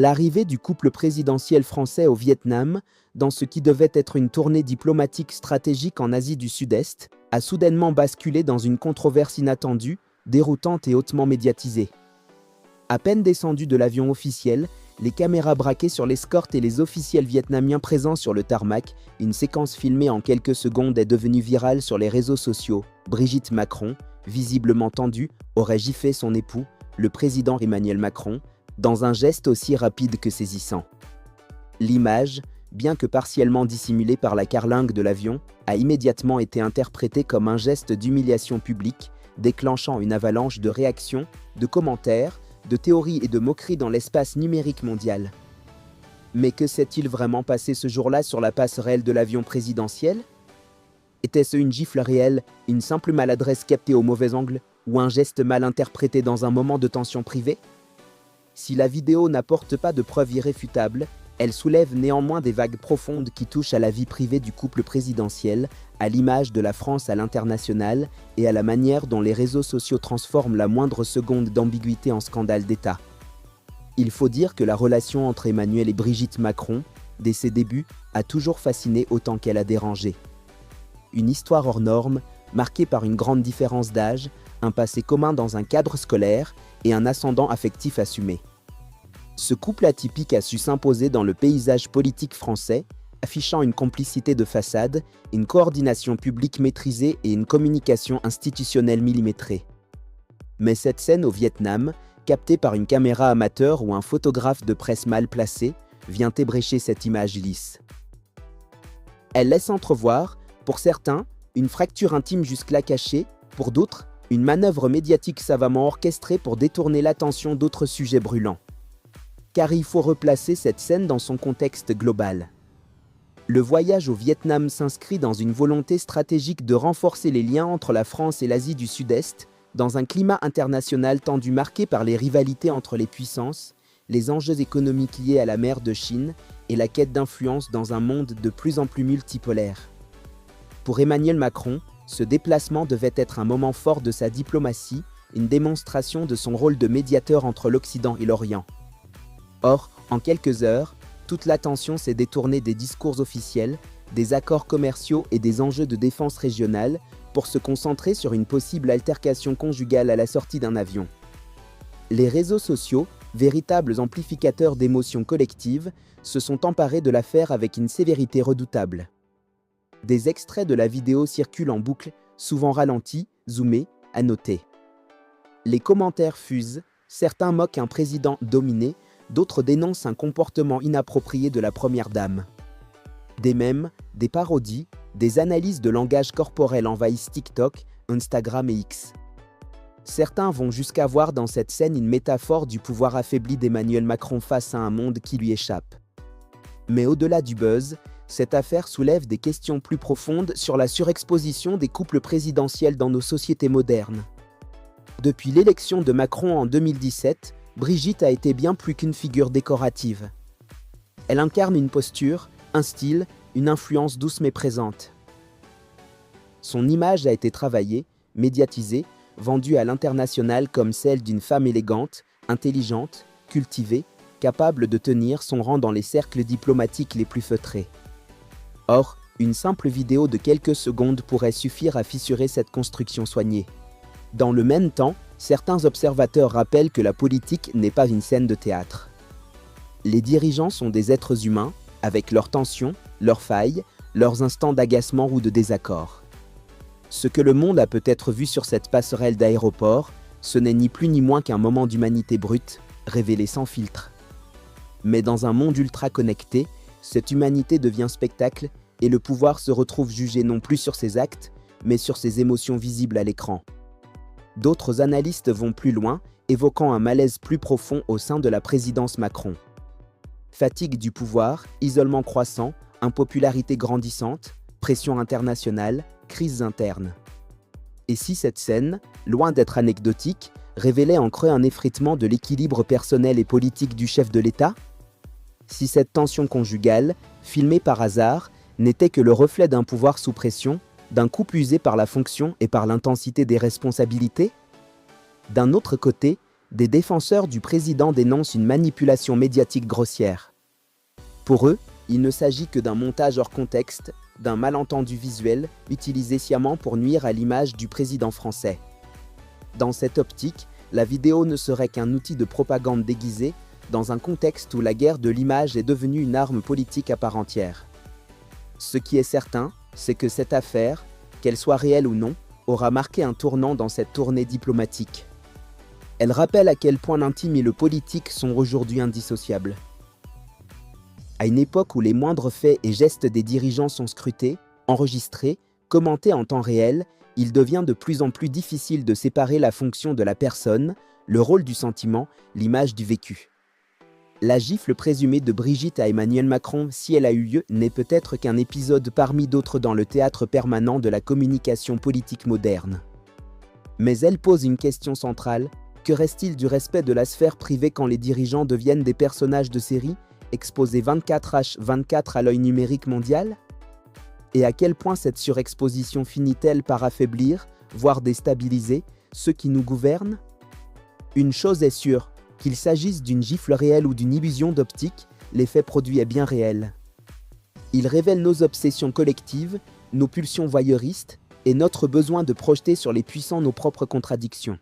L'arrivée du couple présidentiel français au Vietnam, dans ce qui devait être une tournée diplomatique stratégique en Asie du Sud-Est, a soudainement basculé dans une controverse inattendue, déroutante et hautement médiatisée. À peine descendus de l'avion officiel, les caméras braquées sur l'escorte et les officiels vietnamiens présents sur le tarmac, une séquence filmée en quelques secondes est devenue virale sur les réseaux sociaux. Brigitte Macron, visiblement tendue, aurait giflé son époux, le président Emmanuel Macron, dans un geste aussi rapide que saisissant. L'image, bien que partiellement dissimulée par la carlingue de l'avion, a immédiatement été interprétée comme un geste d'humiliation publique, déclenchant une avalanche de réactions, de commentaires, de théories et de moqueries dans l'espace numérique mondial. Mais que s'est-il vraiment passé ce jour-là sur la passerelle de l'avion présidentiel? Était-ce une gifle réelle, une simple maladresse captée au mauvais angle, ou un geste mal interprété dans un moment de tension privée? Si la vidéo n'apporte pas de preuves irréfutables, elle soulève néanmoins des vagues profondes qui touchent à la vie privée du couple présidentiel, à l'image de la France à l'international et à la manière dont les réseaux sociaux transforment la moindre seconde d'ambiguïté en scandale d'État. Il faut dire que la relation entre Emmanuel et Brigitte Macron, dès ses débuts, a toujours fasciné autant qu'elle a dérangé. Une histoire hors norme, marquée par une grande différence d'âge, un passé commun dans un cadre scolaire et un ascendant affectif assumé. Ce couple atypique a su s'imposer dans le paysage politique français, affichant une complicité de façade, une coordination publique maîtrisée et une communication institutionnelle millimétrée. Mais cette scène au Vietnam, captée par une caméra amateur ou un photographe de presse mal placé, vient ébrécher cette image lisse. Elle laisse entrevoir, pour certains, une fracture intime jusque-là cachée, pour d'autres, une manœuvre médiatique savamment orchestrée pour détourner l'attention d'autres sujets brûlants. Car il faut replacer cette scène dans son contexte global. Le voyage au Vietnam s'inscrit dans une volonté stratégique de renforcer les liens entre la France et l'Asie du Sud-Est, dans un climat international tendu marqué par les rivalités entre les puissances, les enjeux économiques liés à la mer de Chine et la quête d'influence dans un monde de plus en plus multipolaire. Pour Emmanuel Macron, ce déplacement devait être un moment fort de sa diplomatie, une démonstration de son rôle de médiateur entre l'Occident et l'Orient. Or, en quelques heures, toute l'attention s'est détournée des discours officiels, des accords commerciaux et des enjeux de défense régionale pour se concentrer sur une possible altercation conjugale à la sortie d'un avion. Les réseaux sociaux, véritables amplificateurs d'émotions collectives, se sont emparés de l'affaire avec une sévérité redoutable. Des extraits de la vidéo circulent en boucle, souvent ralentis, zoomés, annotés. Les commentaires fusent, certains moquent un président dominé, d'autres dénoncent un comportement inapproprié de la première dame. Des mèmes, des parodies, des analyses de langage corporel envahissent TikTok, Instagram et X. Certains vont jusqu'à voir dans cette scène une métaphore du pouvoir affaibli d'Emmanuel Macron face à un monde qui lui échappe. Mais au-delà du buzz, cette affaire soulève des questions plus profondes sur la surexposition des couples présidentiels dans nos sociétés modernes. Depuis l'élection de Macron en 2017, Brigitte a été bien plus qu'une figure décorative. Elle incarne une posture, un style, une influence douce mais présente. Son image a été travaillée, médiatisée, vendue à l'international comme celle d'une femme élégante, intelligente, cultivée, capable de tenir son rang dans les cercles diplomatiques les plus feutrés. Or, une simple vidéo de quelques secondes pourrait suffire à fissurer cette construction soignée. Dans le même temps, certains observateurs rappellent que la politique n'est pas une scène de théâtre. Les dirigeants sont des êtres humains, avec leurs tensions, leurs failles, leurs instants d'agacement ou de désaccord. Ce que le monde a peut-être vu sur cette passerelle d'aéroport, ce n'est ni plus ni moins qu'un moment d'humanité brute, révélé sans filtre. Mais dans un monde ultra connecté, cette humanité devient spectacle et le pouvoir se retrouve jugé non plus sur ses actes, mais sur ses émotions visibles à l'écran. D'autres analystes vont plus loin, évoquant un malaise plus profond au sein de la présidence Macron. Fatigue du pouvoir, isolement croissant, impopularité grandissante, pression internationale, crises internes. Et si cette scène, loin d'être anecdotique, révélait en creux un effritement de l'équilibre personnel et politique du chef de l'État? Si cette tension conjugale, filmée par hasard, n'était que le reflet d'un pouvoir sous pression, d'un couple usé par la fonction et par l'intensité des responsabilités? D'un autre côté, des défenseurs du président dénoncent une manipulation médiatique grossière. Pour eux, il ne s'agit que d'un montage hors contexte, d'un malentendu visuel, utilisé sciemment pour nuire à l'image du président français. Dans cette optique, la vidéo ne serait qu'un outil de propagande déguisé, dans un contexte où la guerre de l'image est devenue une arme politique à part entière. Ce qui est certain, c'est que cette affaire, qu'elle soit réelle ou non, aura marqué un tournant dans cette tournée diplomatique. Elle rappelle à quel point l'intime et le politique sont aujourd'hui indissociables. À une époque où les moindres faits et gestes des dirigeants sont scrutés, enregistrés, commentés en temps réel, il devient de plus en plus difficile de séparer la fonction de la personne, le rôle du sentiment, l'image du vécu. La gifle présumée de Brigitte à Emmanuel Macron, si elle a eu lieu, n'est peut-être qu'un épisode parmi d'autres dans le théâtre permanent de la communication politique moderne. Mais elle pose une question centrale: que reste-t-il du respect de la sphère privée quand les dirigeants deviennent des personnages de série, exposés 24h24 à l'œil numérique mondial? Et à quel point cette surexposition finit-elle par affaiblir, voire déstabiliser, ceux qui nous gouvernent? Une chose est sûre, qu'il s'agisse d'une gifle réelle ou d'une illusion d'optique, l'effet produit est bien réel. Il révèle nos obsessions collectives, nos pulsions voyeuristes et notre besoin de projeter sur les puissants nos propres contradictions.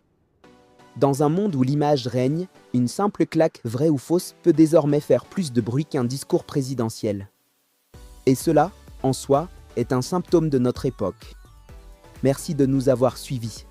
Dans un monde où l'image règne, une simple claque, vraie ou fausse, peut désormais faire plus de bruit qu'un discours présidentiel. Et cela, en soi, est un symptôme de notre époque. Merci de nous avoir suivis.